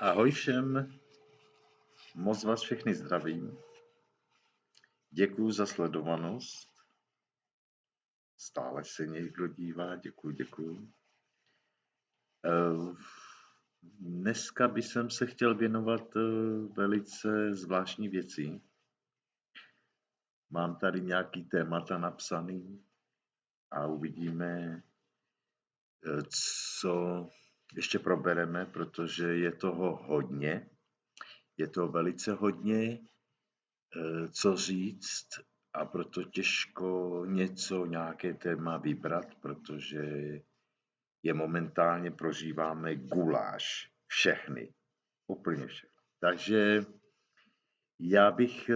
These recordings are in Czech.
Ahoj všem, moc vás všechny zdravím. Děkuju za sledovanost. Stále se někdo dívá, děkuju. Dneska bych se chtěl věnovat velice zvláštní věci. Mám tady nějaký témata napsaný a uvidíme, co ještě probereme, protože je toho hodně. Je to velice hodně, co říct, a proto těžko nějaké téma vybrat, protože je momentálně prožíváme guláš. Všechny. Úplně všechny. Takže já bych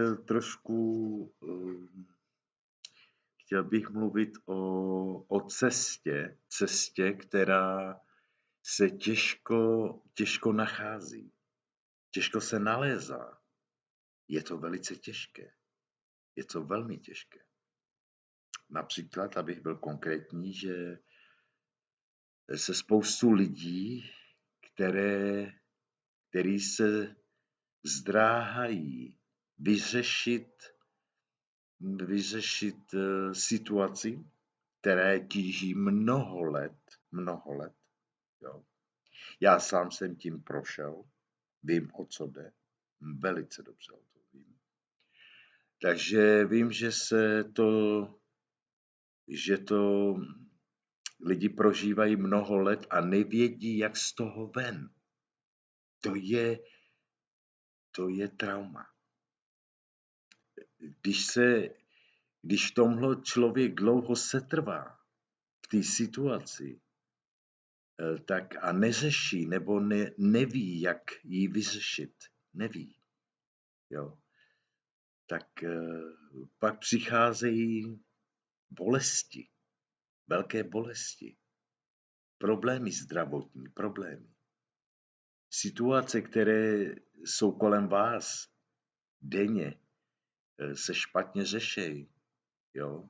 chtěl bych mluvit o cestě, která se těžko nachází. Těžko se nalézá. Je to velice těžké. Je to velmi těžké. Například, abych byl konkrétní, že se spoustu lidí, který se zdráhají vyřešit situaci, které tíží mnoho let. Jo. Já sám jsem tím prošel, vím, o co jde, velice dobře o to vím. Takže vím, že to lidi prožívají mnoho let a nevědí, jak z toho ven. To je trauma. Když v tomhle člověk dlouho setrvá v té situaci, tak a neřeší nebo neví, jak ji vyřešit, neví, jo, tak pak přicházejí bolesti, velké bolesti, problémy zdravotní, problémy. Situace, které jsou kolem vás denně, se špatně řešejí, jo,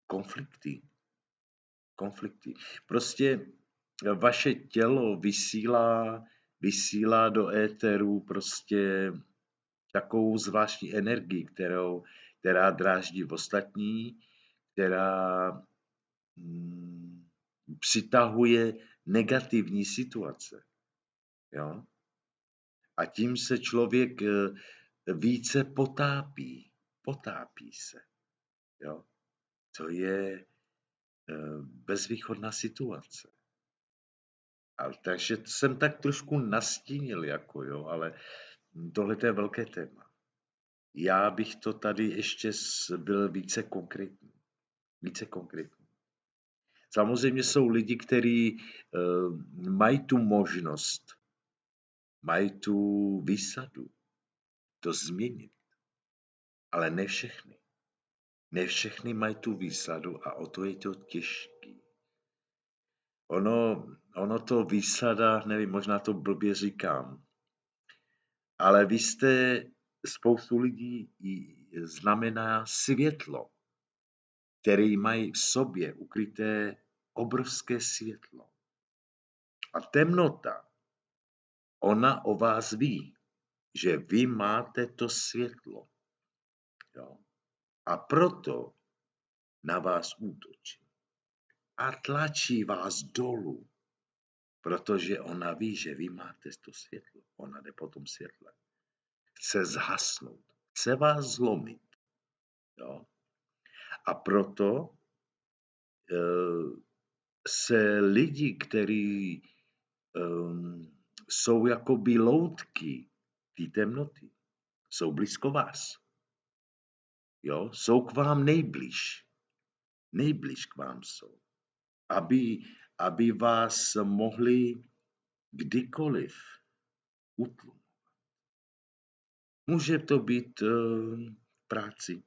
konflikty. Prostě vaše tělo vysílá do éteru prostě takovou zvláštní energii, která dráždí v ostatní, která přitahuje negativní situace. Jo? A tím se člověk více potápí se. Jo? To je bezvýchodná situace. Takže jsem tak trošku nastínil, ale tohle je velké téma. Já bych to tady ještě byl více konkrétní. Samozřejmě jsou lidi, kteří mají tu možnost, mají tu výsadu to změnit, ale ne všechny. Ne všechny mají tu výsadu a o to je to těžký. Ono to výsada, nevím, možná to blbě říkám, ale spoustu lidí znamená světlo, které mají v sobě ukryté obrovské světlo. A temnota, ona o vás ví, že vy máte to světlo. Jo? A proto na vás útočí. A tlačí vás dolů, protože ona ví, že vy máte to světlo. Ona jde po tom světle. Chce zhasnout, chce vás zlomit. Jo? A proto se lidi, kteří jsou jakoby loutky té temnoty, jsou blízko vás. Jo? Jsou k vám nejblíž. Nejblíž k vám jsou. Aby vás mohli kdykoliv utlumovat. Může to být v práci.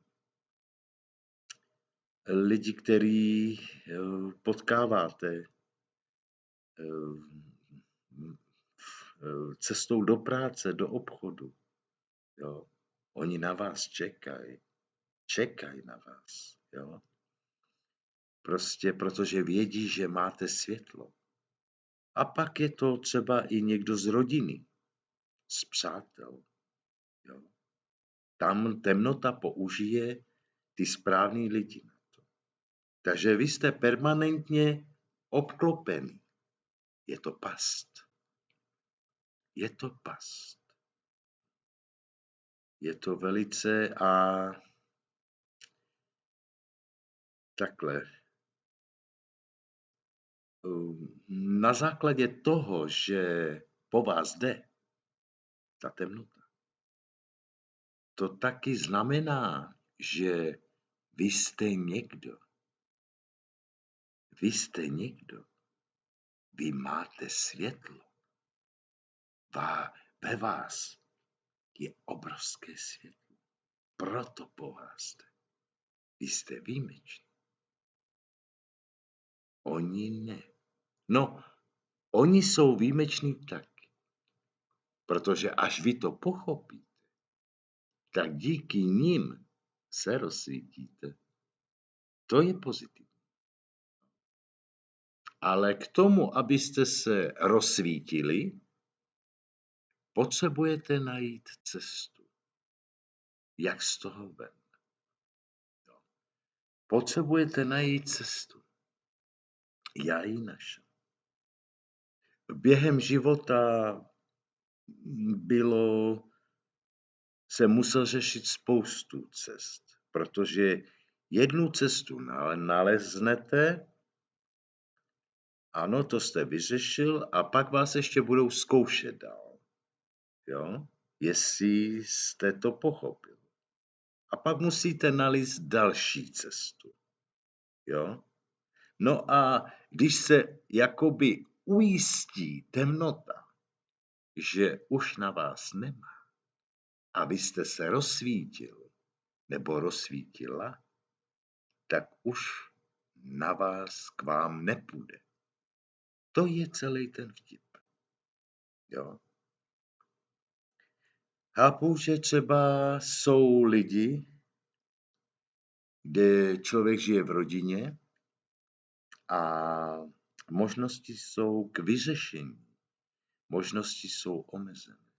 Lidi, který potkáváte cestou do práce, do obchodu. Jo. Oni na vás čekají na vás. Jo. Prostě protože vědí, že máte světlo. A pak je to třeba i někdo z rodiny. z přátel. Jo. Tam temnota použije ty správný lidi na to. Takže vy jste permanentně obklopený. Je to past. Je to past. Je to velice a takhle. Na základě toho, že po vás jde ta temnota, to taky znamená, že vy jste někdo. Vy jste někdo. Vy máte světlo. Ve vás je obrovské světlo. Proto po vás jde. Vy jste výjimeční. Oni ne. No, oni jsou výjimeční taky. Protože až vy to pochopíte, tak díky nim se rozsvítíte. To je pozitivní. Ale k tomu, abyste se rozsvítili, potřebujete najít cestu. Jak z toho ven? Potřebujete najít cestu. Já ji našel. Během života se musel řešit spoustu cest, protože jednu cestu naleznete, ano, to jste vyřešil, a pak vás ještě budou zkoušet dál. Jo? Jestli jste to pochopil. A pak musíte nalézt další cestu. Jo? No a když se jakoby ujistí temnota, že už na vás nemá a vy jste se rozsvítil nebo rozsvítila, tak už na vás k vám nepůjde. To je celý ten vtip. Jo? Chápu, že třeba jsou lidi, kde člověk žije v rodině a možnosti jsou k vyřešení. Možnosti jsou omezené.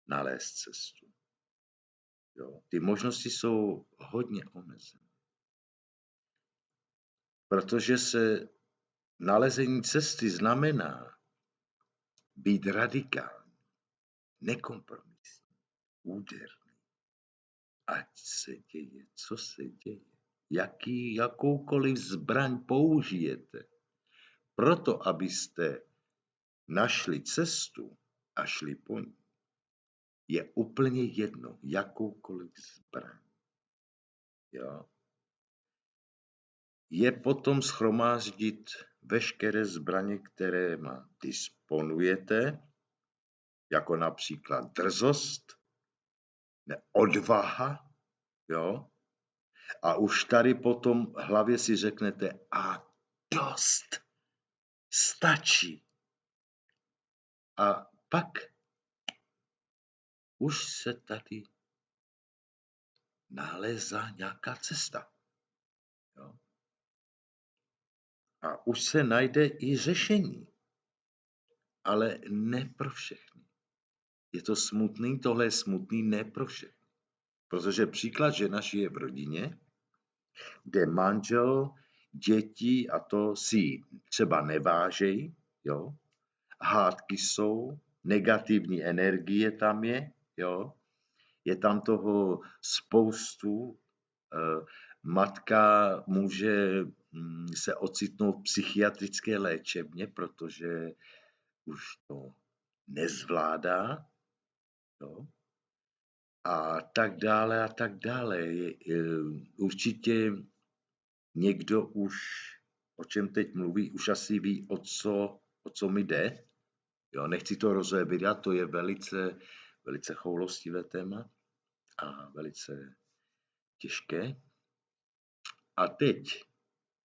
Nalézt cestu. Jo? Ty možnosti jsou hodně omezené. Protože se nalezení cesty znamená být radikální, nekompromisní, úderný. Ať se děje, co se děje. Jakoukoliv zbraň použijete. Proto, abyste našli cestu a šli po ní, je úplně jedno, jakoukoliv zbraň. Jo? Je potom shromáždit veškeré zbraně, které disponujete, jako například drzost, odvaha, jo? A už tady potom v hlavě si řeknete, a dost, stačí. A pak už se tady nalézá nějaká cesta. Jo? A už se najde i řešení. Ale ne pro všechny. Je to smutný, tohle je smutný ne pro všechny. Protože příklad žena žije v rodině, kde manžel, děti a to si třeba nevážejí, jo? Hádky jsou, negativní energie tam je, jo? Je tam toho spoustu, matka může se ocitnout v psychiatrické léčebně, protože už to nezvládá, jo? A tak dále a tak dále. Určitě někdo už, o čem teď mluví, už asi ví, o co mi jde. Jo, nechci to rozebírat, to je velice, velice choulostivé téma a velice těžké. A teď,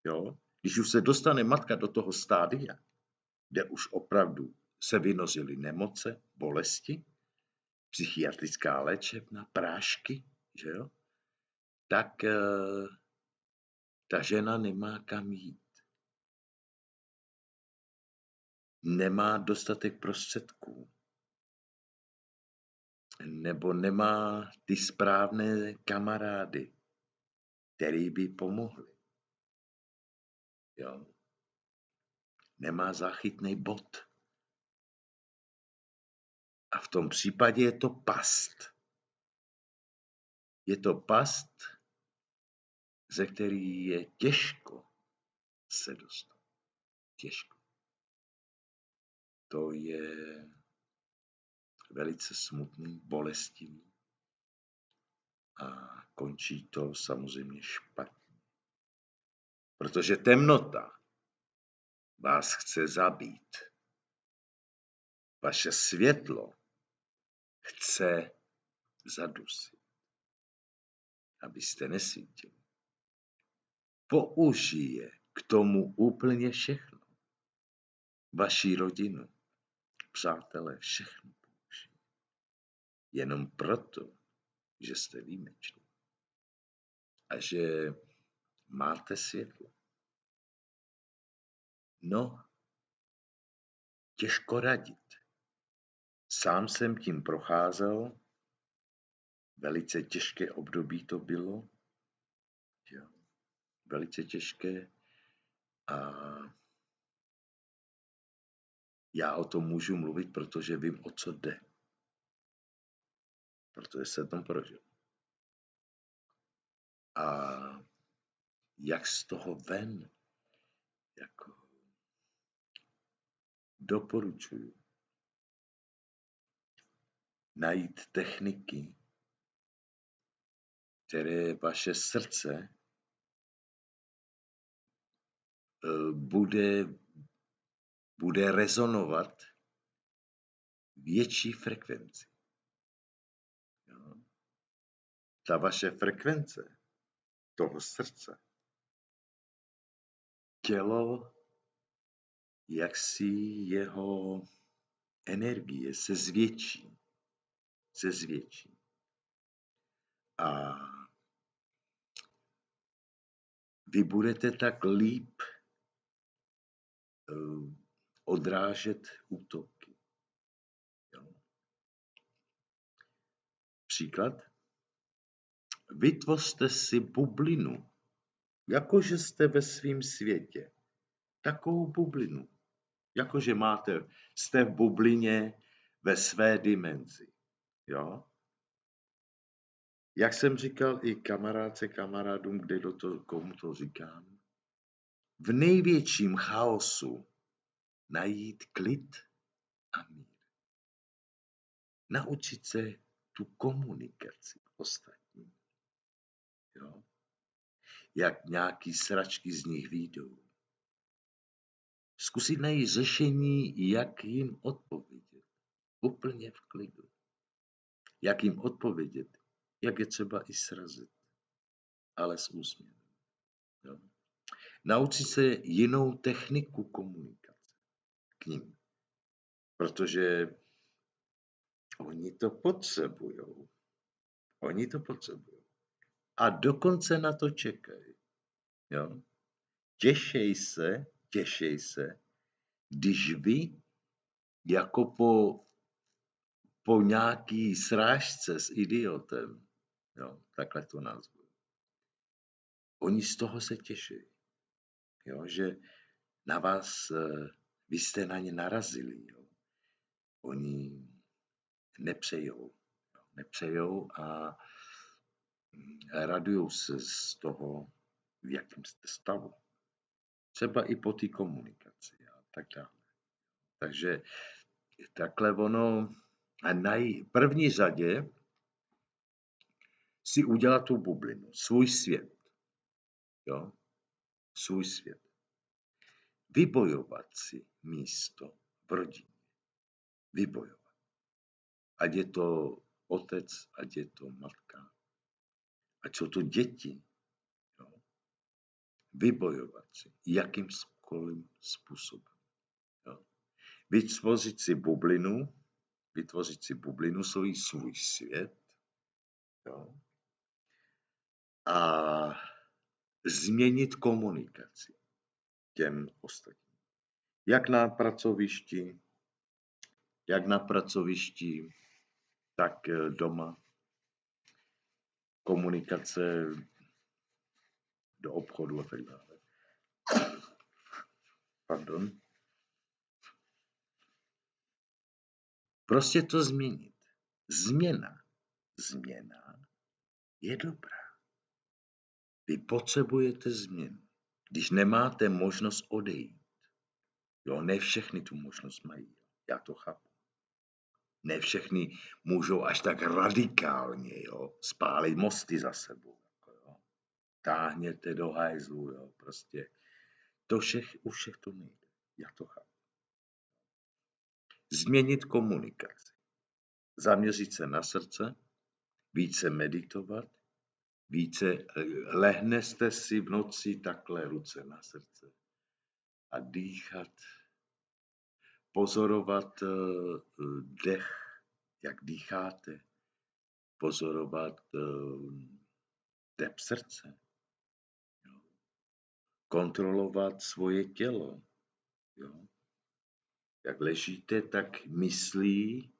jo, když už se dostane matka do toho stádia, kde už opravdu se vynořily nemoce, bolesti, psychiatrická léčebna, prášky, že jo, tak ta žena nemá kam jít. Nemá dostatek prostředků. nebo nemá ty správné kamarády, který by pomohli. Jo? Nemá záchytný bod. A v tom případě je to past. Je to past, ze který je těžko se dostat. Těžko. To je velice smutný, bolestivý a končí to samozřejmě špatně. Protože temnota vás chce zabít. Vaše světlo chce zadusit, abyste nesvítili. Použije k tomu úplně všechno. Vaši rodinu, přátelé, všechno použije. Jenom proto, že jste výjimeční a že máte světlo. No, těžko radit. Sám jsem tím procházel, velice těžké období to bylo, jo, velice těžké a já o tom můžu mluvit, protože vím, o co jde. Protože jsem tam prožil. A jak z toho ven, jako doporučuji najít techniky, které vaše srdce bude rezonovat větší frekvenci. Jo? Ta vaše frekvence toho srdce, tělo, jaksi jeho energie se zvětší. A vy budete tak líp odrážet útoky. Jo? Příklad? Vytvořte si bublinu, jakože jste ve svém světě. Takovou bublinu. Jakože jste v bublině ve své dimenzi. Jo? Jak jsem říkal i kamarádům, komu to říkám, v největším chaosu najít klid a mír. Naučit se tu komunikaci ostatním. Jo? Jak nějaký sračky z nich vyjdou. Zkusit najít řešení, jak jim odpovědět. Úplně v klidu. Jak jim odpovědět, jak je třeba i srazit, ale s úsměvem. Jo? Naučit se jinou techniku komunikace k nim. Protože oni to potřebují. A dokonce na to čekají. Jo? Těšej se, když vy jako po nějaký srážce s idiotem, jo, takhle to nazvu, oni z toho se těší, jo, že na vás, vy jste na ně narazili, jo. Oni nepřejou a radují se z toho, v jakém jste stavu. Třeba i po té komunikaci a tak dále. Takže takhle ono, a na první řadě si udělat tu bublinu, svůj svět. Jo? Svůj svět. Vybojovat si místo v rodině. Vybojovat. Ať je to otec, ať je to matka, ať jsou to děti. Jo? Vybojovat si jakýmkoliv způsobem. Jo? Vytvořit si bublinu, svůj svět. Jo? A změnit komunikaci těm ostatním. Jak na pracovišti, tak doma, komunikace do obchodu a tak dále. Pardon. Prostě to změnit. Změna je dobrá. Vy potřebujete změnu. Když nemáte možnost odejít, jo, ne všechny tu možnost mají. Já to chápu. Ne všechny můžou až tak radikálně, jo, spálit mosty za sebou. Jo. Táhněte do hajzlu, jo, prostě. U všech to nejde. Já to chápu. Změnit komunikaci. Zaměřit se na srdce, více meditovat, lehnete si v noci takhle ruce na srdce a dýchat, pozorovat dech, jak dýcháte, pozorovat tep srdce, jo. Kontrolovat svoje tělo. Jo. Jak ležíte, tak myslí,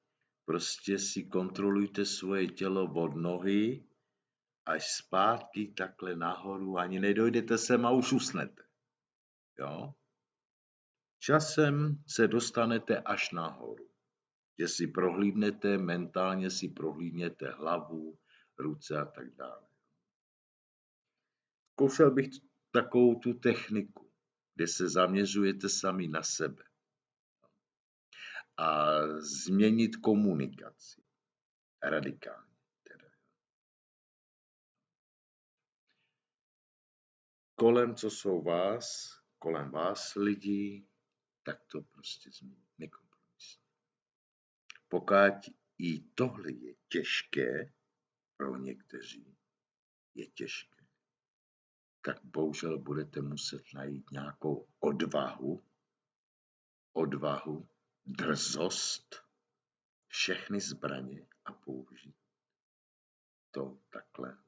prostě si kontrolujte svoje tělo od nohy až zpátky takhle nahoru, ani nedojdete sem a už usnete. Jo? Časem se dostanete až nahoru, že si prohlídnete, mentálně si prohlídněte hlavu, ruce a tak dále. Zkoušel bych takovou tu techniku, kde se zaměřujete sami na sebe a změnit komunikaci radikálně. Kolem vás lidí, tak to prostě změnit, nekompromisně. Pokud i tohle je těžké, pro někteří je těžké, tak bohužel budete muset najít nějakou odvahu, drzost, všechny zbraně a použít to takhle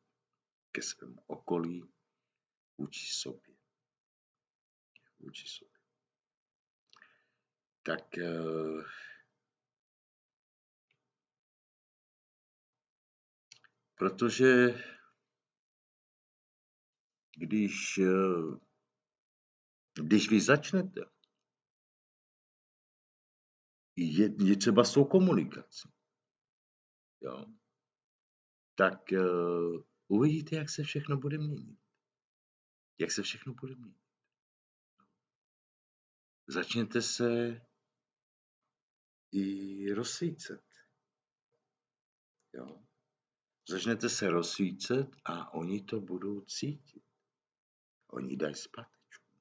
ke svému okolí, vůči sobě. Tak protože když vy začnete, je třeba s tou komunikací, jo, tak uvidíte, jak se všechno bude měnit. Začněte se i rozsvícet. Jo. Začnete se rozsvícet a oni to budou cítit. Oni dají zpátečku.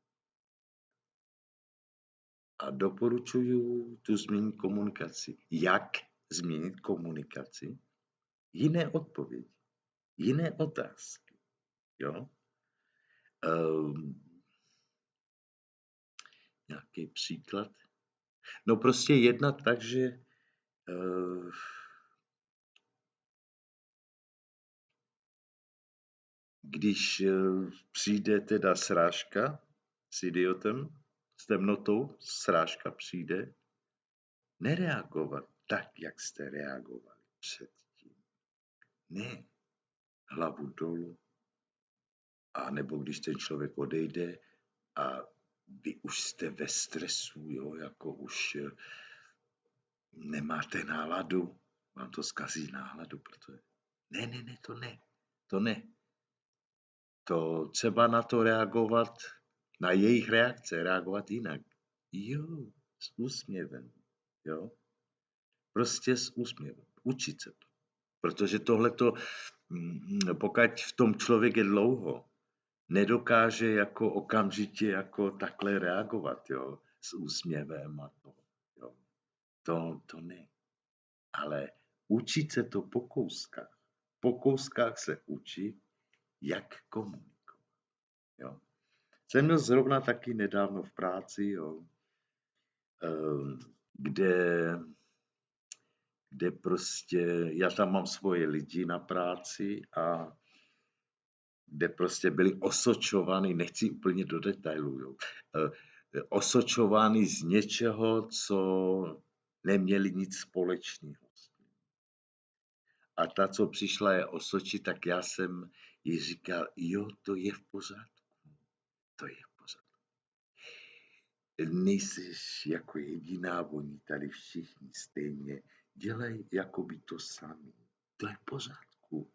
A doporučuju tu změnit komunikaci. Jak změnit komunikaci? Jiné odpovědi, jiné otázky. Jo? Nějaký příklad? No prostě jednat tak, že když přijde teda srážka s idiotem, s temnotou, srážka přijde, nereagovat tak, jak jste reagovali předtím. Ne, hlavu dolů, a nebo když ten člověk odejde a vy už jste ve stresu, jo, jako už nemáte náladu, vám to zkazí náladu, protože ne, to ne. To třeba na to reagovat, na jejich reakce reagovat jinak. Jo, s úsměvem, jo. Prostě s úsměvem. Učit se to. Protože tohleto, pokud v tom člověk je dlouho, nedokáže jako okamžitě jako takhle reagovat, jo, s úsměvem a to, jo. To ne. Ale učit se to po kouskách. Po kouskách se učit, jak komunikovat, jo. Jsem měl zrovna taky nedávno v práci, jo, kde prostě, já tam mám svoje lidi na práci a kde prostě byli osočovány, nechci úplně do detailů, jo, osočovány z něčeho, co neměli nic společného. A ta, co přišla je osočit, tak já jsem jí říkal, jo, to je v pořádku. To je v pořádku. Nejseš jako jediná, oni tady všichni stejně. Dělej jako by to sami. To je v pořádku.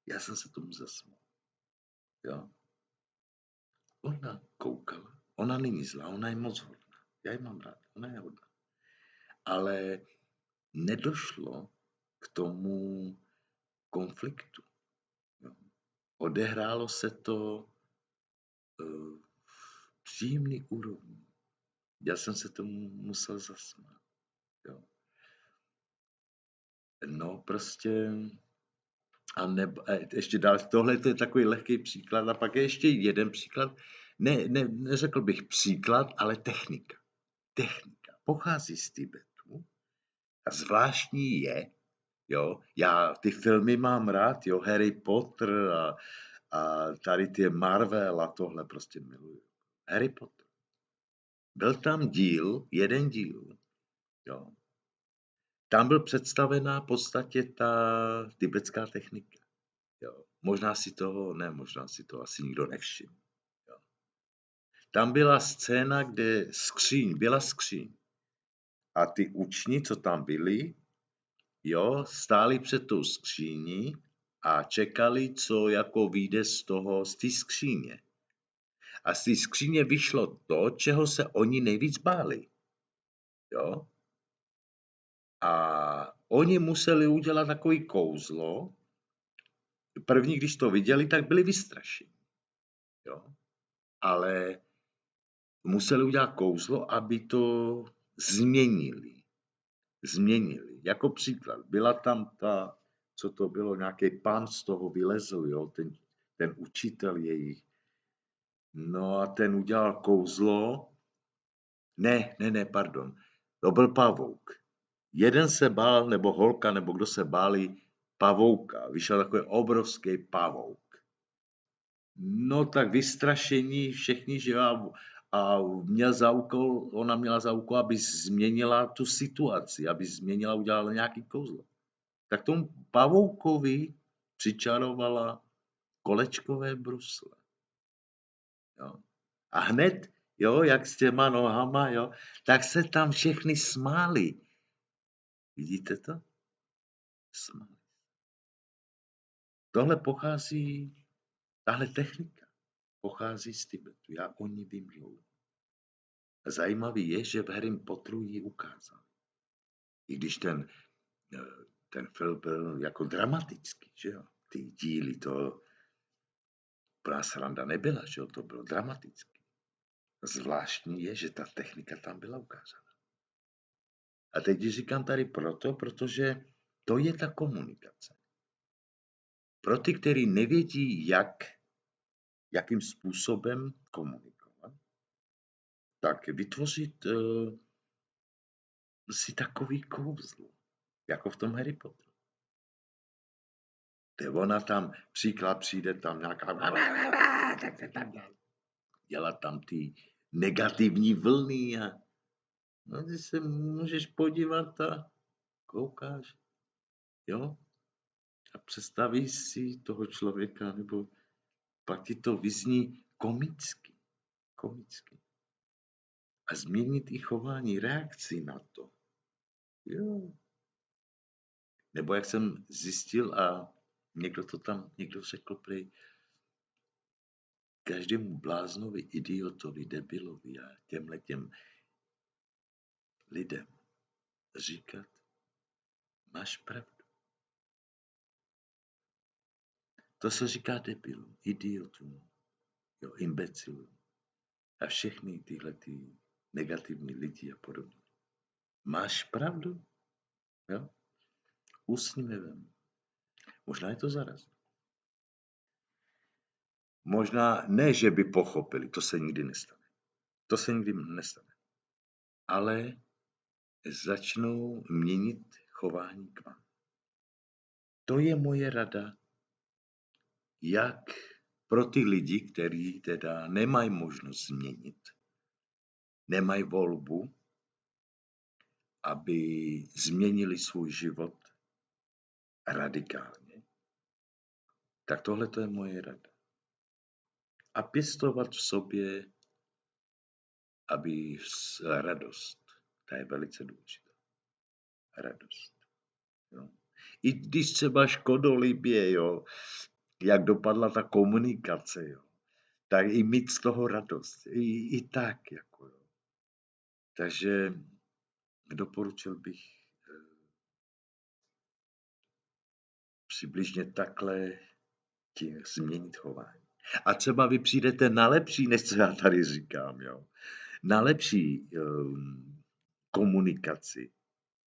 Já jsem se tomu zasmál. Jo? Ona koukala. Ona není zlá, ona je moc hodná. Já ji mám rád, ona je hodná. Ale nedošlo k tomu konfliktu. Jo? Odehrálo se to v příjemný úrovni. Já jsem se tomu musel zasmát. Jo? No prostě ještě dál, tohle je takový lehký příklad a pak je ještě jeden příklad, neřekl bych příklad, ale technika. Technika pochází z Tibetu a zvláštní je, jo, já ty filmy mám rád, jo, Harry Potter a tady ty Marvel a tohle prostě miluju. Harry Potter. Byl tam jeden díl, jo, tam byl představená v podstatě ta tibetská technika. Jo. Možná si to asi nikdo nevšiml. Jo. Tam byla scéna, kde byla skříň. A ty učni, co tam byli, jo, stáli před tou skříní a čekali, co jako vyjde z té skříně. A z té skříně vyšlo to, čeho se oni nejvíc báli. Jo. A oni museli udělat takový kouzlo. První, když to viděli, tak byli vystrašeni. Jo. Ale museli udělat kouzlo, aby to změnili. Jako příklad, byla tam co to bylo, nějaký pán z toho vylezl, jo, ten učitel jejich. No a ten udělal kouzlo. Pardon. To byl pavouk. Jeden se bál, nebo holka, nebo kdo se báli pavouka. Vyšel takový obrovský pavouk. No tak vystrašení všichni, že a ona měla za úkol, aby změnila tu situaci, udělala nějaký kouzlo. Tak tomu pavoukovi přičarovala kolečkové brusle. Jo. A hned, jo, jak s těma nohama, jo, tak se tam všechny smáli. Vidíte to? Smáli. Tahle technika pochází z Tibetu. Já o ní vím dlouho. Zajímavý je, že v Harry Potteru ji ukázal. I když ten film byl jako dramatický, že jo. Ty díly, to úplná sranda nebyla, že jo, to bylo dramatický. Zvláštní je, že ta technika tam byla ukázána. A teď říkám tady protože to je ta komunikace. Pro ty, kteří nevědí, jakým způsobem komunikovat, tak vytvořit si takový kouzlo, jako v tom Harry Potteru. Ona tam, příklad přijde tam nějaká dělat tam ty negativní vlny a no, ty se můžeš podívat a koukáš, jo? A představíš si toho člověka, nebo pak ti to vyzní komicky. A změnit i chování, reakci na to. Jo. Nebo jak jsem zjistil a někdo řekl prý, každému bláznovi, idiotovi, debilovi a těm lidem říkat, máš pravdu. To se říká debilům, idiotům, jo, imbecilům a všechny tyhle negativní lidi a podobně. Máš pravdu? Jo? Usměvem. Možná je to zarazí. Možná ne, že by pochopili, to se nikdy nestane. Ale začnou měnit chování k vám. To je moje rada, jak pro ty lidi, kteří teda nemají možnost změnit, nemají volbu, aby změnili svůj život, radikálně, tak tohle to je moje rada. A pěstovat v sobě, aby radost, ta je velice důležitá. Radost. Jo. I když třeba škodolibě, jo, jak dopadla ta komunikace, jo, tak i mít z toho radost. I tak, jako jo. Takže doporučil bych přibližně takhle tím změnit chování. A třeba vy přijdete na lepší, než co já tady říkám, jo. Na lepší komunikaci,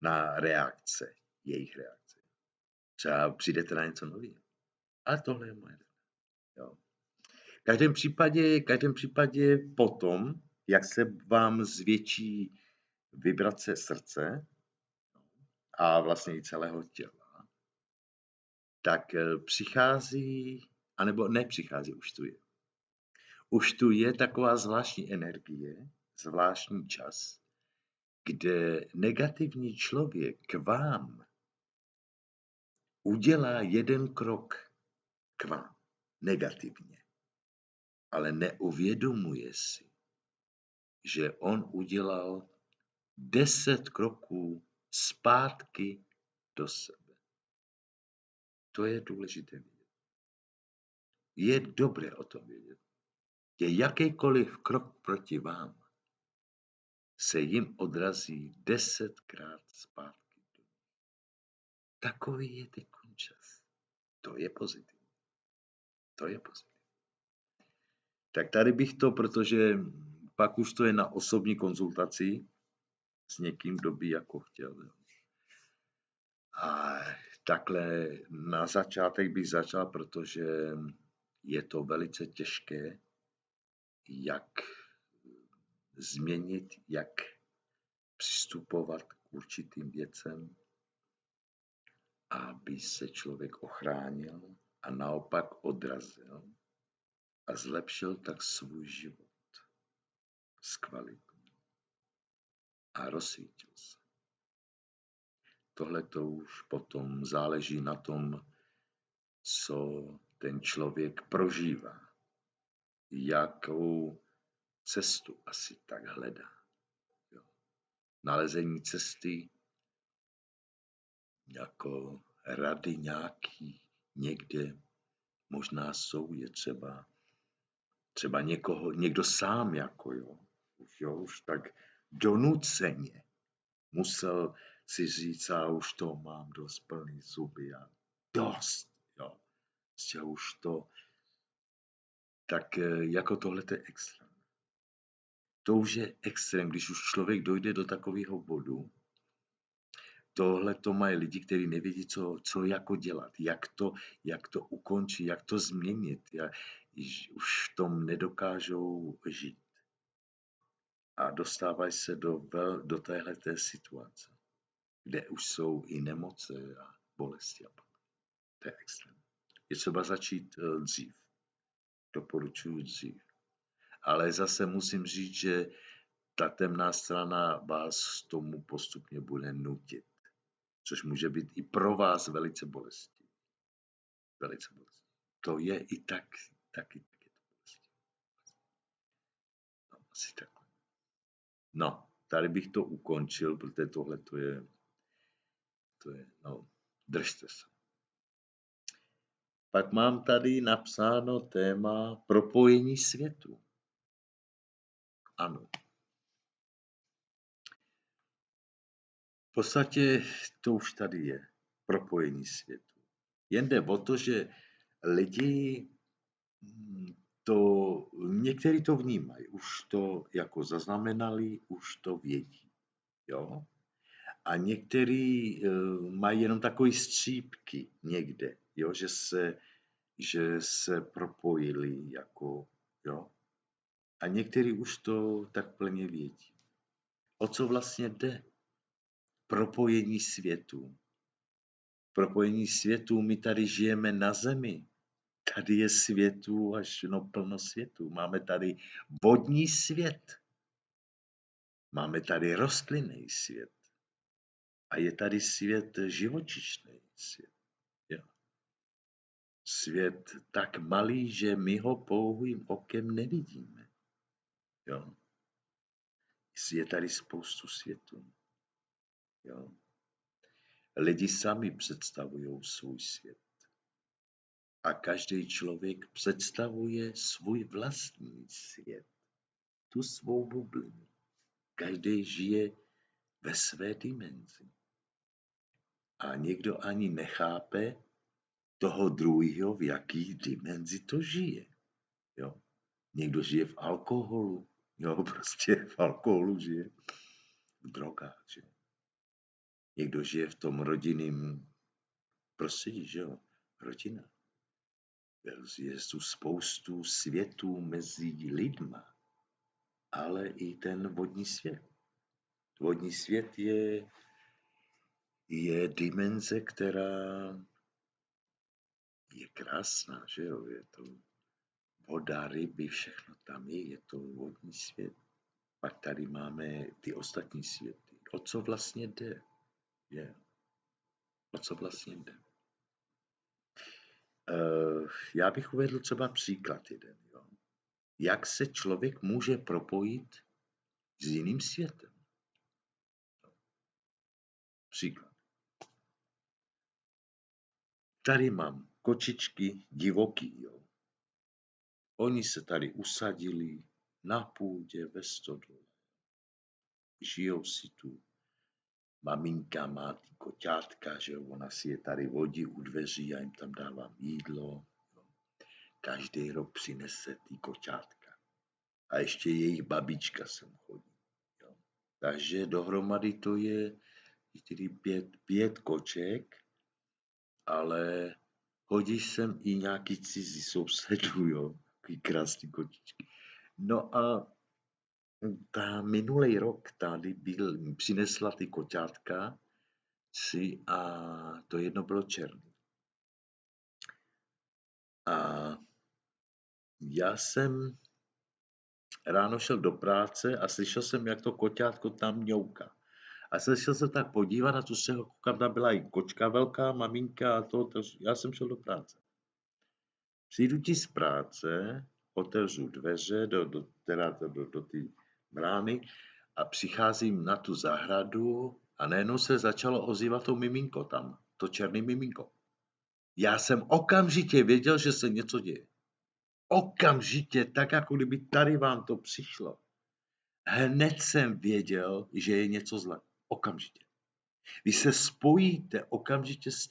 na reakce, jejich reakce. Třeba přijdete na něco nového. Ale tohle je moje. Jo. V každém případě potom, jak se vám zvětší vibrace srdce a vlastně i celého těla, tak přichází, anebo nepřichází, už tu je. Už tu je taková zvláštní energie, zvláštní čas, kde negativní člověk k vám udělá jeden krok k vám negativně, ale neuvědomuje si, že on udělal 10 kroků zpátky do sebe. To je důležité vědět. Je dobré o tom vědět. Že jakýkoliv krok proti vám se jim odrazí 10krát zpátky. Takový je teď čas. To je pozitivní. To je pozitivní. Tak tady bych to, protože pak už to je na osobní konzultaci s někým, kdo by jako chtěl. A takhle na začátek bych začal, protože je to velice těžké, jak změnit, jak přistupovat k určitým věcem, aby se člověk ochránil a naopak odrazil a zlepšil tak svůj život. Zkvalitnil a rozsvítil se. Tohle to už potom záleží na tom, co ten člověk prožívá, jakou cestu asi tak hledá. Jo. Nalezení cesty jako rady nějaký někde možná jsou, je třeba někdo sám jako už tak donuceně musel si říct, a už to mám dost plný zuby a dost, jo. Prostě už to, tak jako tohle je extrém. To už je extrém, když už člověk dojde do takového bodu. Tohle to mají lidi, kteří nevědí, co jako dělat, jak to ukončit, jak to změnit. Už v tom nedokážou žít. A dostávají se do téhleté situace, kde už jsou i nemoce a bolesti. To je extrém. Je třeba začít dřív. Doporučuji dřív. Ale zase musím říct, že ta temná strana vás k tomu postupně bude nutit. Což může být i pro vás velice bolestivé. Velice bolestivé. To je i taky je to bolestivé. No, asi takhle. No, tady bych to ukončil, protože tohle to je, držte se. Pak mám tady napsáno téma propojení světu. Ano. V podstatě to už tady je. Propojení světu. Jen jde o to, že lidi někteří to vnímají, už to jako zaznamenali, už to vědí. Jo? A někteří mají jenom takové střípky někde, jo? Že se propojili, jako, jo? A někteří už to tak plně vědí. O co vlastně jde? Propojení světů. Propojení světů, my tady žijeme na zemi. Tady je světů až plno světů. Máme tady vodní svět. Máme tady rostlinný svět. A je tady svět živočišný svět. Svět tak malý, že my ho pouhým okem nevidíme. Jo? Je tady spoustu světů. Jo? Lidi sami představují svůj svět. A každý člověk představuje svůj vlastní svět. Tu svou bublinu. Každý žije ve své dimenzi. A někdo ani nechápe toho druhého, v jaký dimenzi to žije. Jo? Někdo žije v alkoholu, jo, prostě v alkoholu žije, v drogách, že? Někdo žije v tom rodinném prostředí, že jo, rodina. Je tu spoustu světů mezi lidma, ale i ten vodní svět. Vodní svět je dimenze, která je krásná, že jo, je to voda, ryby, všechno tam je to vodní svět. Pak tady máme ty ostatní světy. O co vlastně jde? O co vlastně jde? Já bych uvedl třeba příklad jeden. Jo? Jak se člověk může propojit s jiným světem? Příklad. Tady mám kočičky divoký. Jo? Oni se tady usadili na půdě ve stodole. Žijou si tu. Maminka má ty koťátka, že jo? Ona si je tady vodí u dveří, já jim tam dávám jídlo. Jo? Každý rok přinese ty koťátka. A ještě jejich babička sem chodí. Jo? Takže dohromady to je pět koček, ale hodí sem i nějaký cizí sousedů, jo? Takový krásný kočičky. No a ta minulý rok tady přinesla ty koťátka si a to jedno bylo černý. A já jsem ráno šel do práce a slyšel jsem, jak to koťátko tam mňouká. A šel jsem tak podívat a tu se koukám, tam byla i kočka velká, maminka a to, já jsem šel do práce. Přijdu ti z práce, otevřu dveře do té brány a přicházím na tu zahradu a najednou se začalo ozývat to miminko tam, to černý miminko. Já jsem okamžitě věděl, že se něco děje. Okamžitě, tak jako kdyby tady vám to přišlo. Hned jsem věděl, že je něco zlé. Okamžitě. Vy se spojíte okamžitě s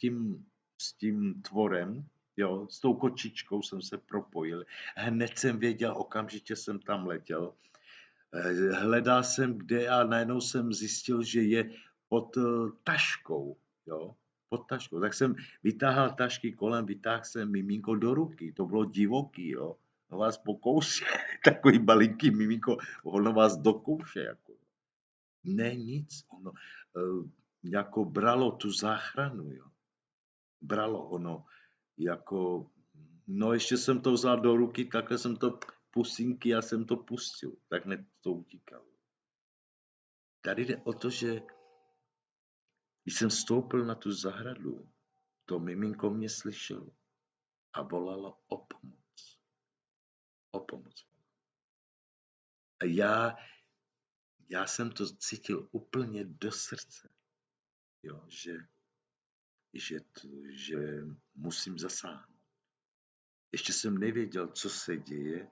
tím tvorem, jo, s tou kočičkou jsem se propojil. Hned jsem věděl, okamžitě jsem tam letěl. Hledal jsem kde a najednou jsem zjistil, že je pod taškou, jo, pod taškou. Tak jsem vytáhal tašky kolem, vytáhl jsem miminko do ruky, to bylo divoký, jo. No vás pokouše, takový malinký miminko, ono vás dokouše, jako. Ne, nic, ono jako bralo tu záchranu, jo. Bralo ono, jako, no ještě jsem to vzal do ruky, takhle jsem to pusinky, já jsem to pustil, tak hned to utíkalo. Tady jde o to, že když jsem vstoupil na tu zahradu, to miminko mě slyšelo a volalo o pomoc. O pomoc. A já jsem to cítil úplně do srdce, jo, že musím zasáhnout. Ještě jsem nevěděl, co se děje,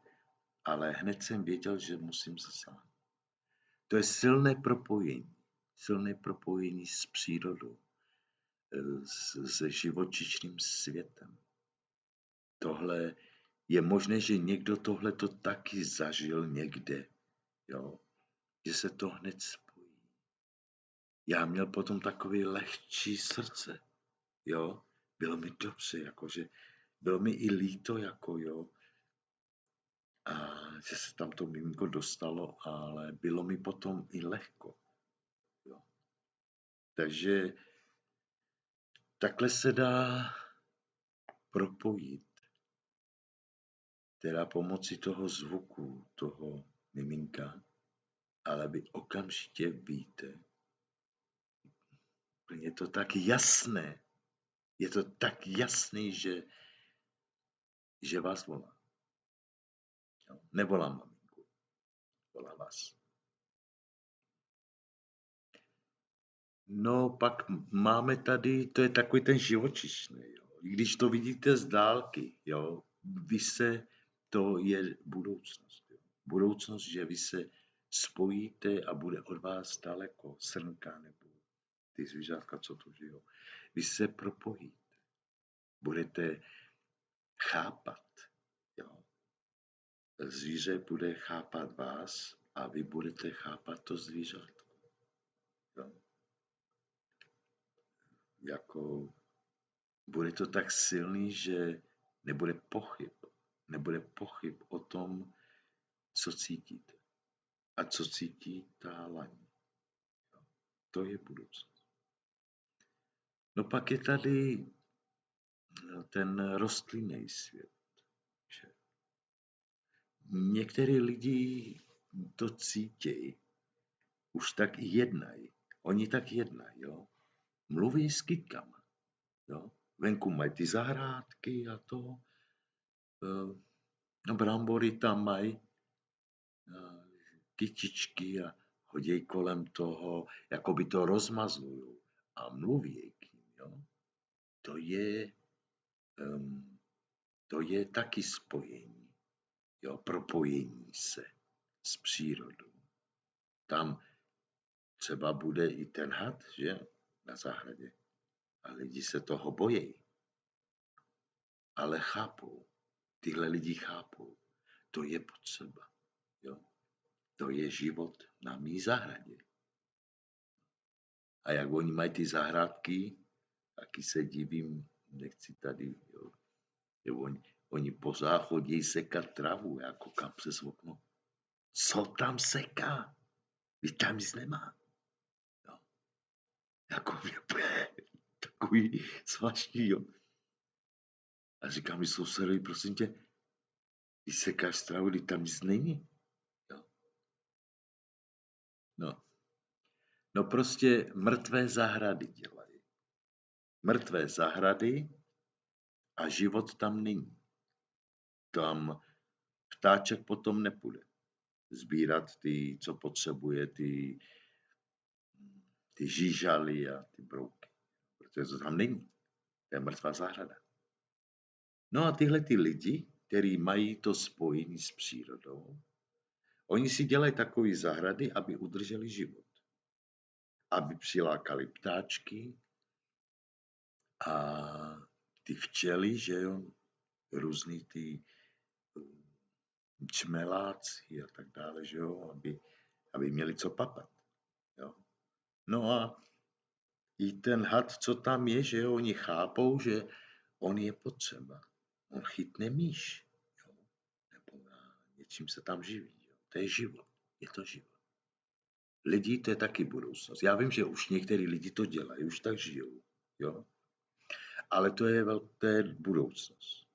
ale hned jsem věděl, že musím zasáhnout. To je silné propojení s přírodou, se živočišným světem. Tohle je možné, že někdo tohle to taky zažil někde, jo? Že se to hned spojí. Já měl potom takový lehčí srdce, jo? Bylo mi dobře, jakože bylo mi i líto, jako jo, a že se tam to miminko dostalo, ale bylo mi potom i lehko, jo? Takže takhle se dá propojit, teda pomocí toho zvuku, toho miminka, ale vy okamžitě víte, je to tak jasné, je to tak jasný, že že vás volá. Jo? Nevolá maminku, volá vás. No, pak máme tady, to je takový ten živočišný, jo. I když to vidíte z dálky, jo, to je budoucnost. Jo. Budoucnost, že vy se spojíte a bude od vás daleko srnka nebo ty zvířátka, co tu žijou. Vy se propojíte. Budete chápat, jo. Zvíře bude chápat vás a vy budete chápat to zvířátko. Jo. Jako bude to tak silný, že nebude pochyb o tom, co cítíte a co cítí ta laň. To je budoucnost. No pak je tady ten rostlinný svět. Že některý lidi to cítějí, už tak i jednají. Oni tak jednají, jo. Mluví s kytkama, jo. Venku mají ty zahrádky a to. No brambory tam mají, kytičky a chodí kolem toho, jako by to rozmazlují a mluví k ním, jo. To je taky spojení, jo, propojení se s přírodou. Tam třeba bude i ten had, že, na zahradě. A lidi se toho bojí. Ale chápou. Tyhle lidi chápou. To je potřeba. Jo. To je život na mý zahradě. A jak oni mají ty zahrádky, taky se divím, nechci tady, jo. Oni pořád chodí sekat travu, já koukám přes okno. Co tam seká? Vy tam nic nemá. Jo. Jako takový zvláštní, jo. A říkám mi sousedovi, prosím tě, ty sekáš travu, kdy tam nic není. Jo. No prostě mrtvé zahrady dělají. Mrtvé zahrady a život tam není. Tam ptáček potom nepůjde sbírat ty, co potřebuje, ty žížaly a ty brouky. Protože to tam není. To je mrtvá zahrada. No a tyhle ty lidi, kteří mají to spojení s přírodou, oni si dělají takové zahrady, aby udrželi život. Aby přilákali ptáčky a ty včely, že jo, různý ty čmeláci a tak dále, že jo, aby měli co papat. Jo. No a i ten had, co tam je, že jo, oni chápou, že on je potřeba. On chytne myš, jo, nebo něčím se tam živí. Jo. To je život, je to život. Lidi, to je taky budoucnost. Já vím, že už některý lidi to dělají, už tak žijou, jo. Ale to je budoucnost.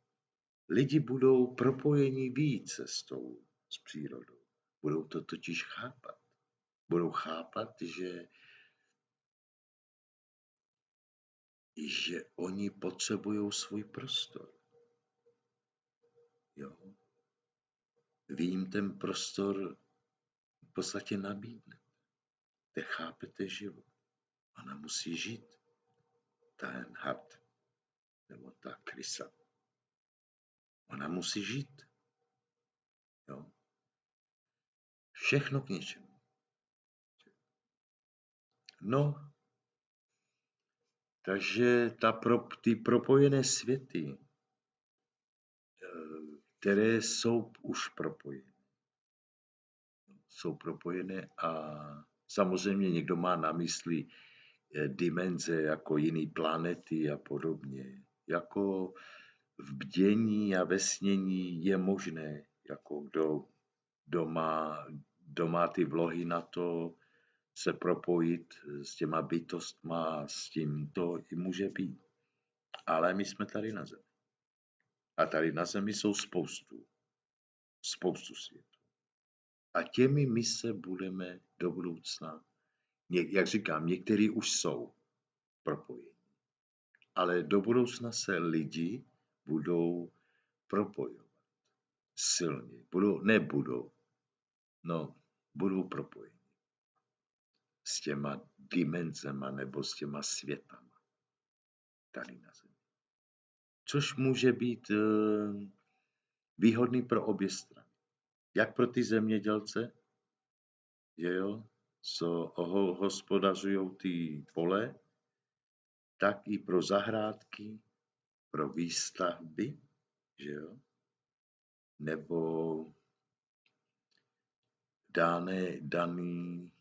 Lidi budou propojeni více s přírodou. Budou to totiž chápat. Budou chápat, že oni potřebují svůj prostor. Jo. Vy jim ten prostor v podstatě nabídnete. Chápete život. Ona musí žít. Ten had. Nebo ta krysa. Ona musí žít. Jo. Všechno k něčemu. No, takže ty propojené světy, které jsou už propojené. Jsou propojené a samozřejmě někdo má na mysli dimenze jako jiný planety a podobně. Jako v bdění a ve snění je možné, jako kdo má ty vlohy na to se propojit s těma bytostma, s tím to i může být. Ale my jsme tady na Zemi. A tady na Zemi jsou spoustu světů. A těmi my se budeme do budoucna, jak říkám, některý už jsou propojení. Ale do budoucna se lidi budou propojovat silně. Budou propojeni s těma dimenzema nebo s těma světama tady na Zemi. Což může být výhodný pro obě strany. Jak pro ty zemědělce, že jo, co hospodařují ty pole, tak i pro zahrádky, pro výstavby, že jo, nebo daný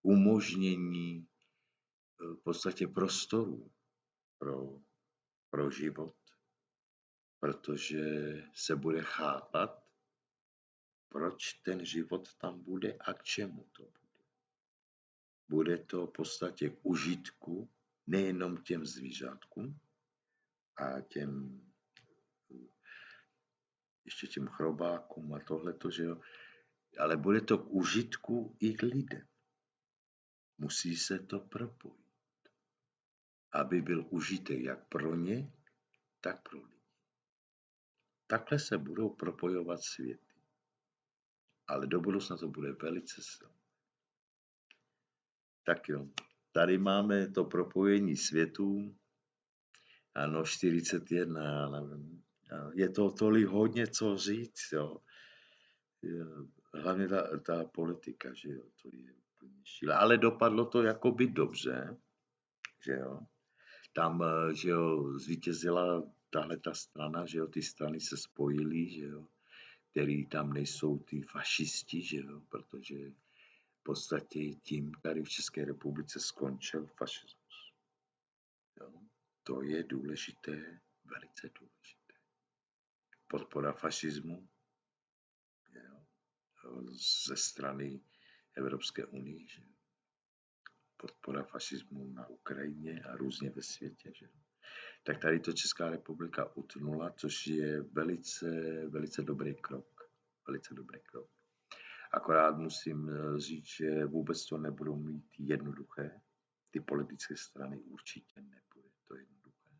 umožnění v podstatě prostoru pro život, protože se bude chápat, proč ten život tam bude a k čemu to bude. Bude to v podstatě k užitku nejenom těm zvířátkům a ještě těm chrobákům a tohleto, že jo, ale bude to k užitku i k lidem. Musí se to propojit, aby byl užitek jak pro ně, tak pro lidi. Takhle se budou propojovat světy. Ale do budoucna to bude velice silné. Tak jo, tady máme to propojení světů. Ano, 41, já nevím. Je to tolik hodně co říct, jo. Hlavně ta politika, že jo, to je úplně šílené. Ale dopadlo to jakoby dobře, že jo. Tam, že jo, zvítězila tahle ta strana, že jo, ty strany se spojily, že jo, který tam nejsou ty fašisti, že jo, protože v podstatě tím tady v České republice skončil fašismus. Jo. To je důležité, velice důležité. Podpora fašismu, jo, ze strany Evropské unie, že jo. Podpora fašismu na Ukrajině a různě ve světě, že jo. Tak tady to Česká republika utnula, což je velice, velice dobrý krok. Velice dobrý krok. Akorát musím říct, že vůbec to nebudou mít jednoduché. Ty politické strany určitě nebude to jednoduché.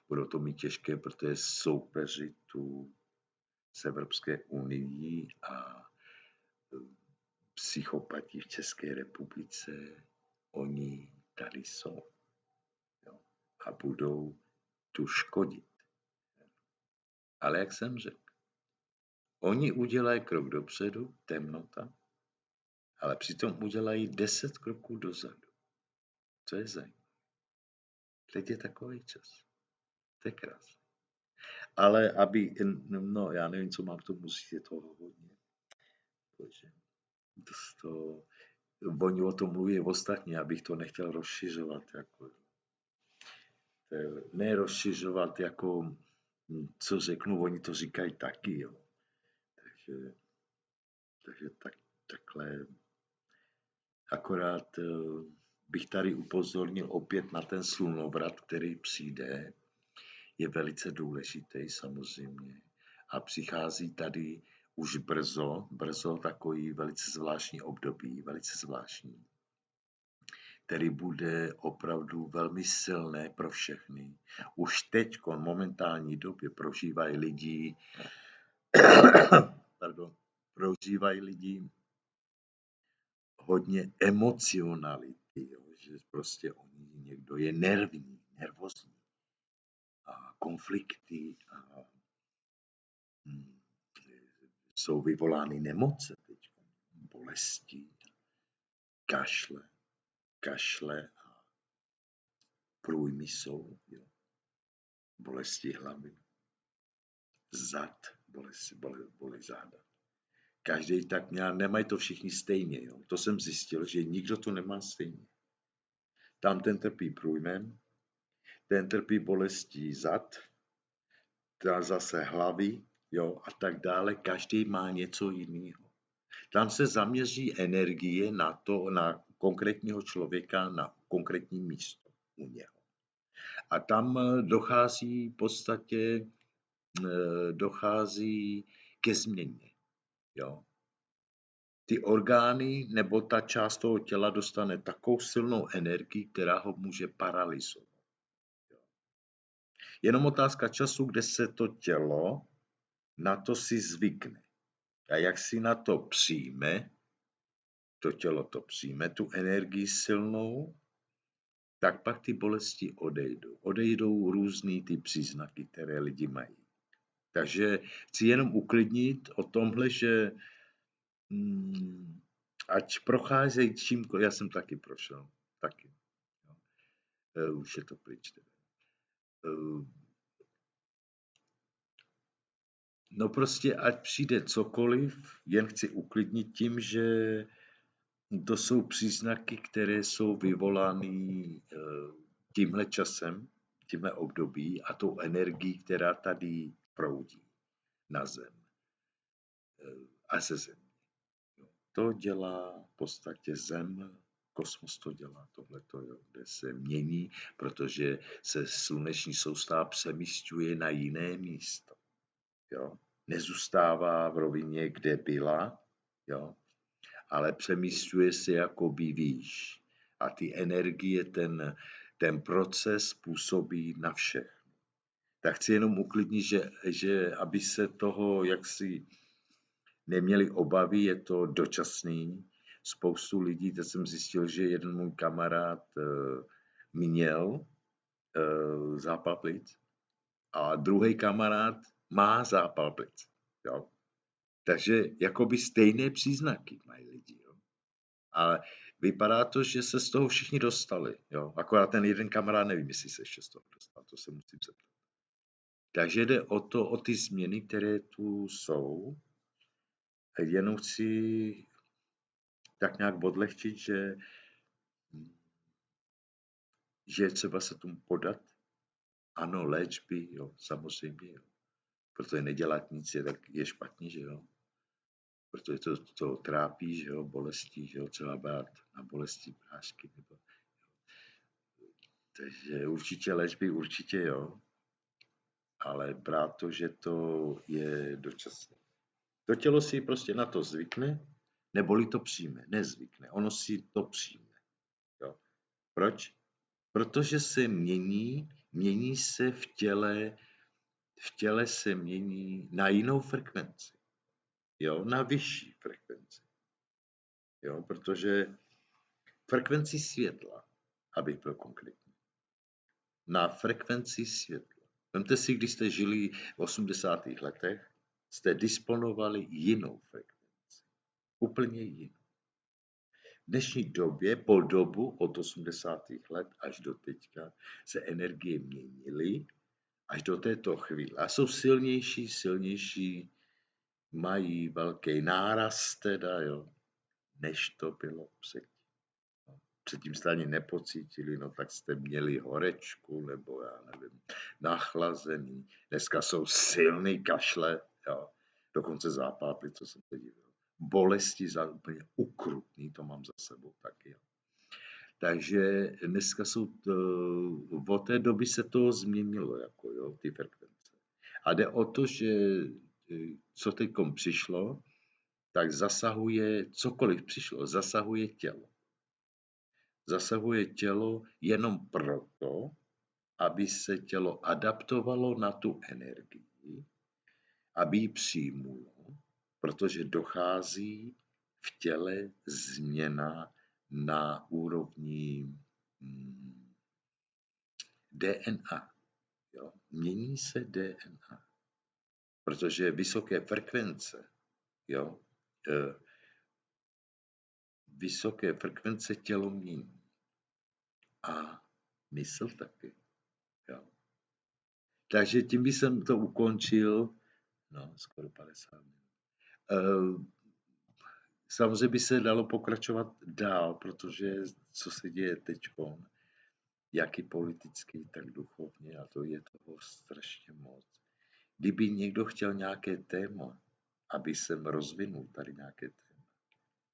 Budou to mít těžké, protože soupeři tu z Evropské unii a psychopati v České republice, oni tady jsou. Jo? A budou tu škodit. Ale jak jsem řekl, oni udělají krok dopředu, temnota, ale přitom udělají 10 kroků dozadu. Co je zajímavé. Teď je takový čas. To je krásné. Ale já nevím, co mám k tomu říct, je toho hodně. Bože, oni o tom mluví ostatní, abych to nechtěl rozšiřovat. Ne rozšiřovat, jako, co řeknu, oni to říkají taky, jo. Takže takhle. Akorát bych tady upozornil opět na ten slunovrat, který přijde. Je velice důležitý samozřejmě. A přichází tady už brzo takový velice zvláštní období, velice zvláštní, který bude opravdu velmi silné pro všechny. Už teď, v momentální době, prožívají lidi hodně emocionality, jo, že prostě někdo je nervózní a konflikty a jsou vyvolány nemoce teď, bolesti, kašle a průjmy jsou, jo. Bolesti hlavy, zad, bolí záda. Každý tak měl, nemají to všichni stejně, jo. To jsem zjistil, že nikdo to nemá stejně. Tam ten trpí průjmem, ten trpí bolestí zad, tam zase hlavy, jo, a tak dále. Každý má něco jiného. Tam se zaměří energie na konkrétního člověka, na konkrétní místo u něho. A tam dochází ke změně. Jo. Ty orgány nebo ta část toho těla dostane takovou silnou energii, která ho může paralyzovat. Jo. Jenom otázka času, kde se to tělo na to si zvykne. A jak si na to přijme, to tělo to přijme, tu energii silnou, tak pak ty bolesti odejdou. Odejdou různý ty příznaky, které lidi mají. Takže chci jenom uklidnit o tomhle, že ať procházejí čímkoliv, já jsem taky prošel, taky. Už je to pryč. No prostě ať přijde cokoliv, jen chci uklidnit tím, že to jsou příznaky, které jsou vyvolány tímhle časem, tímhle období a tou energií, která tady proudí na zem a ze země. To dělá v podstatě zem, kosmos to dělá tohleto, kde se mění, protože se sluneční soustava přemísťuje na jiné místo. Jo? Nezůstává v rovině, kde byla, jo? Ale přemísťuje se jakoby výš. A ty energie, ten proces působí na všech. Tak chci jenom uklidnit, že aby se toho jaksi neměli obavy, je to dočasný. Spoustu lidí, teď jsem zjistil, že jeden můj kamarád měl zápal plic a druhý kamarád má zápal plic. Jo? Takže jakoby stejné příznaky mají lidi. Jo? Ale vypadá to, že se z toho všichni dostali. Jo? Akorát ten jeden kamarád nevím, jestli se ještě z toho dostal, to se musím zeptat. Takže jde o ty změny, které tu jsou. Jenom chci tak nějak odlehčit, že je třeba se tomu podat. Ano, léčby, jo, samozřejmě, jo. Protože nedělat nic je špatně, že jo. Protože to trápí, že jo, bolestí, že jo, třeba brát na bolesti prášky, nebo takže určitě léčby, určitě jo. Ale brát to, že to je dočasné. To tělo si prostě na to zvykne, neboli to přijme, nezvykne, ono si to přijme. Jo. Proč? Protože se mění se v těle se mění na jinou frekvenci. Jo, na vyšší frekvenci. Jo, protože frekvenci světla, abych byl konkrétní. Na frekvenci světla. Vemte si, když jste žili v 80. letech, jste disponovali jinou frekvenci. Úplně jinou. V dnešní době, po dobu od 80. let až do teďka, se energie měnily až do této chvíle. A jsou silnější, mají velký náraz teda, jo, než to bylo předtím. Předtím jste ani nepocítili, no tak jste měli horečku, nebo já nevím, nachlazený. Dneska jsou silný kašle, jo, dokonce zápápy, co jsem teď viděl. Bolesti za úplně ukrutný, to mám za sebou taky, jo. Takže dneska od té doby se to změnilo, jako jo, ty frekvence. A jde o to, že co teďkom přišlo, tak zasahuje, cokoliv přišlo, zasahuje tělo. Zasahuje tělo jenom proto, aby se tělo adaptovalo na tu energii, aby ji přijmulo, protože dochází v těle změna na úrovni DNA. Jo? Mění se DNA, protože vysoké frekvence, jo? Vysoké frekvence tělo mění. A mysl taky. Jo? Takže tím bych jsem to ukončil, no, skoro 50 minut. Samozřejmě by se dalo pokračovat dál, protože co se děje teďkon, jak i politicky, tak duchovně, a to je toho strašně moc. Kdyby někdo chtěl nějaké téma, aby jsem rozvinul tady nějaké téma,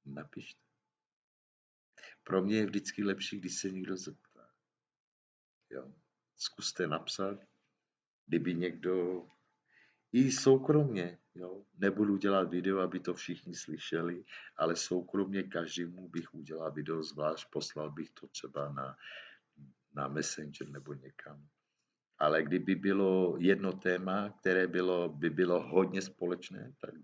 napište. Pro mě je vždycky lepší, když se někdo zeptá. Jo? Zkuste napsat, kdyby někdo i soukromně, jo? Nebudu dělat video, aby to všichni slyšeli, ale soukromně každému bych udělal video zvlášť, poslal bych to třeba na Messenger nebo někam. Ale kdyby bylo jedno téma, které by bylo hodně společné, tak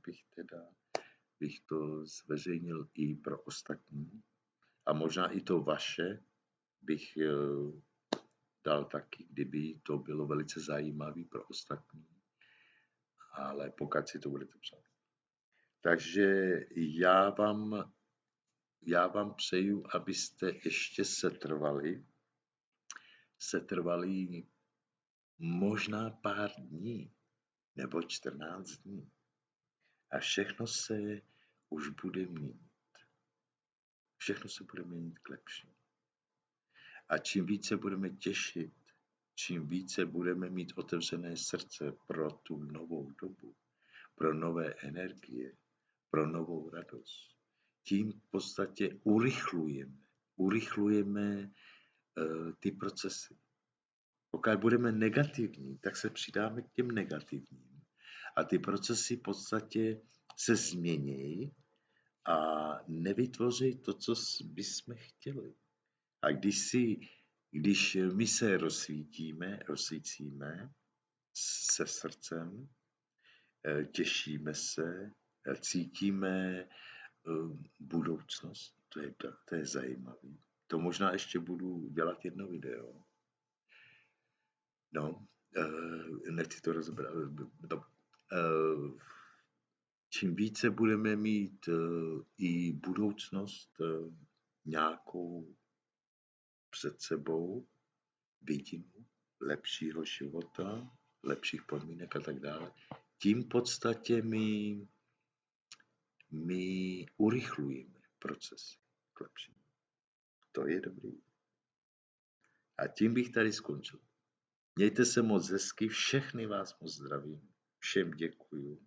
bych to zveřejnil i pro ostatní. A možná i to vaše bych dal taky, kdyby to bylo velice zajímavé pro ostatní. Ale pokud si to budete přát. Takže já vám přeju, abyste ještě setrvali možná pár dní nebo 14 dní. A všechno se už bude měnit. Všechno se bude měnit k lepší. A čím více budeme těšit, čím více budeme mít otevřené srdce pro tu novou dobu, pro nové energie, pro novou radost, tím v podstatě urychlujeme ty procesy. Pokud budeme negativní, tak se přidáme k těm negativním. A ty procesy v podstatě se změní a nevytvoří to, co bychom chtěli. A když my se rozsvítíme se srdcem, těšíme se, cítíme budoucnost, to je zajímavý. To možná ještě budu dělat jedno video. No, nechci to rozebrat. Čím více budeme mít i budoucnost nějakou před sebou, vidinu lepšího života, lepších podmínek a tak dále, tím v podstatě my urychlujeme proces k lepšímu. To je dobrý. A tím bych tady skončil. Mějte se moc hezky, všechny vás moc zdravím, všem děkuju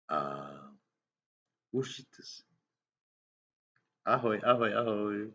a užijte si. Ahoj, ahoj, ahoj.